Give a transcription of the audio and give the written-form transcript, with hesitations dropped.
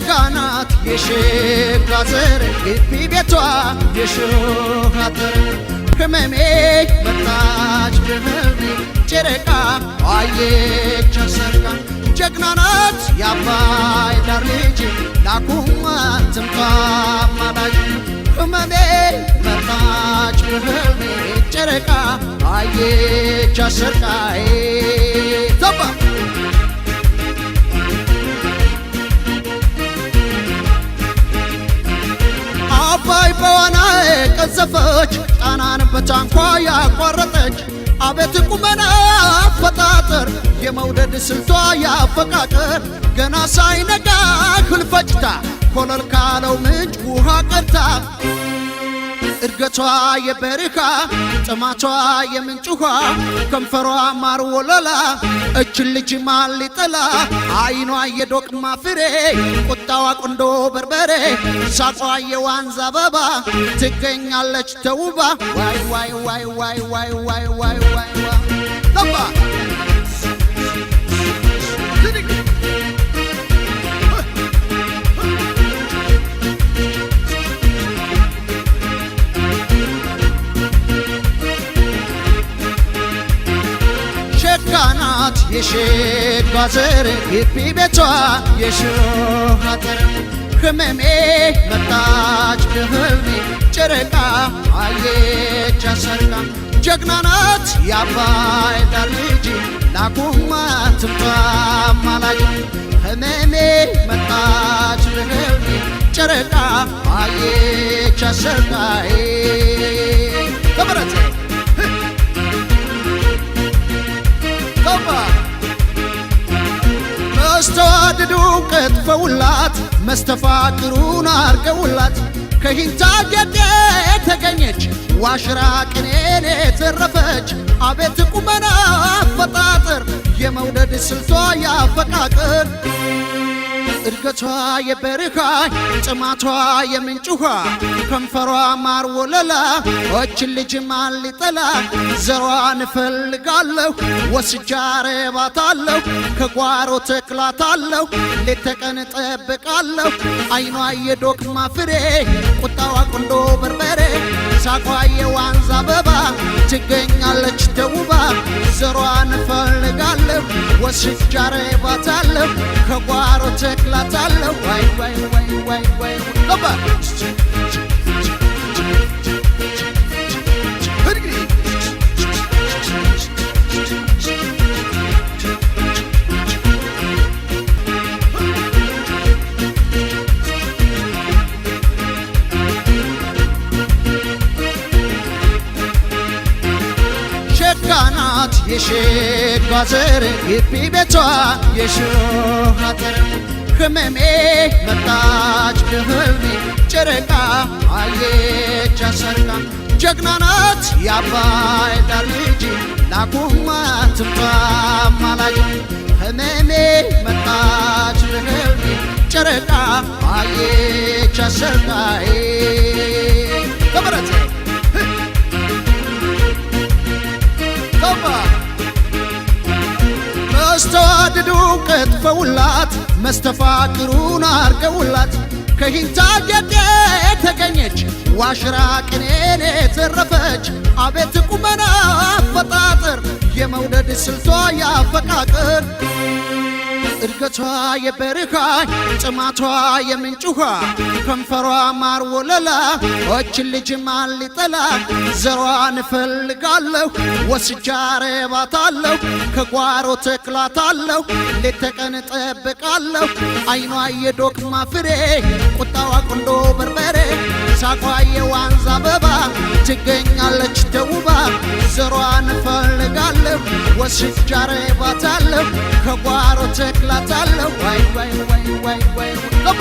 ሸጋናት የሸጋዘር ግቢ ቤቷ የሾህ አጥር ህመሜ መጣች በህልሜ ጨረቃ አየች ሰርቃ ጀግናናት የአባይ ዳር ልጅ ላኩማት ትምጣ ማላጅ ህመሜ መጣች በህልሜ ጨረቃ አየች ሰርቃ ዘባ አባይ በዋና ቀዘፈች ጣናን በታንኳ ያቋረጠች አቤት ቁመና አፈጣጠር የመውደድ ስልቷ ያፈቃቀር ገና ሳይነጋ ህልፈጭታ ኮለል ካለው ምንጭ ውሃ ቀድታ እድገቷ የበረካ ጥማቷ የምንጭ ውሃ ከንፈሯ ማር ወለላ እች ልጅ ማን ሊጠላ አይኗ የዶቅማ ፍሬ ቁጣዋ ቁንዶ በርበሬ ሳቋ የዋንዛ አበባ ትገኛለች ተውባ ዋይ ዋይ ዋይ ዋይ ዋይ ዋይ ዋይ ዋይ ተባ ሸጋናት የሸጋዘር ግቢ ቤቷ የሾህ አጥር ህመሜ መጣች በህልሜ ጨረቃ አየች ሰርቃ ጀግናናት የአባይ ዳር ልጅ ላኩማት ትምጣ ማላጅ ህመሜ መጣች በህልሜ ጨረቃ አየች ሰርቃ ተበረተ መስተዋድዱ ቀጥፈውላት መስተፋቅሩን አርገውላት ከሂንታ ጌጤ ተገኘች ዋሽራ ቅኔን የተረፈች አቤት ቁመና አፈጣጠር የመውደድ ስልቷ ያፈቃቀር እድገቷ የበረካ ጥማቷ የምንጭ ውሃ ከንፈሯ ማር ወለላ እች ልጅ ማን ሊጠላ ዘሯን እፈልጋለሁ ወስጄ አረባታለሁ ከጓሮ ተክላታለሁ ሌት ተቀን እጠብቃለሁ አይኗ የዶቅማ ፍሬ ቁጣዋ ቁንዶ በርበሬ ሳቋ የዋንዛ አበባ ትገኛለች ተውባ ዘሯን እፈልጋለሁ ወስጄ አረባታለሁ ከጓሮ ተክላታለሁ ዋይ ዋይ ዋይ ዋይ ዋይ ተባ ሸጋናት የሸጋዘር ግቢ ቤቷ የሾህ አጥር ህመሜ መጣች በህልሜ ጨረቃ አየች ሰርቃ ጀግናናት የአባይ ዳር ልጅ ላኩማት ትምጣ ማላጅ ህመሜ መጣች በህልሜ ጨረቃ አየች ሰርቃ ተበረተ መስተዋድዱ ቀጥፈውላት መስተፋቅሩን አርገውላት ከሂንታ ጌጤ ተገኘች ዋሽራ ቅኔን የተረፈች አቤት ቁመና አፈጣጠር የመውደድ ስልቷ ያፈቃቀር እድገቷ የበረካ ጥማቷ የምንጭ ውሃ ከንፈሯ ማር ወለላ እች ልጅ ማን ሊጠላ ዘሯን እፈልጋለሁ ወስጄ አረባታለሁ ከጓሮ ተክላታለሁ ሌት ተቀን እጠብቃለሁ አይኗ የዶቅማ ፍሬ ቁጣዋ ቁንዶ በርበሬ ሳቋ የዋንዛ አበባ ትገኛለች ተውባ ዘሯን እፈልጋለሁ ወስጄ አረባታለሁ ከጓሮ ተክላታለሁ ዋይ ዋይ ዋይ ዋይ ዋይ ተባ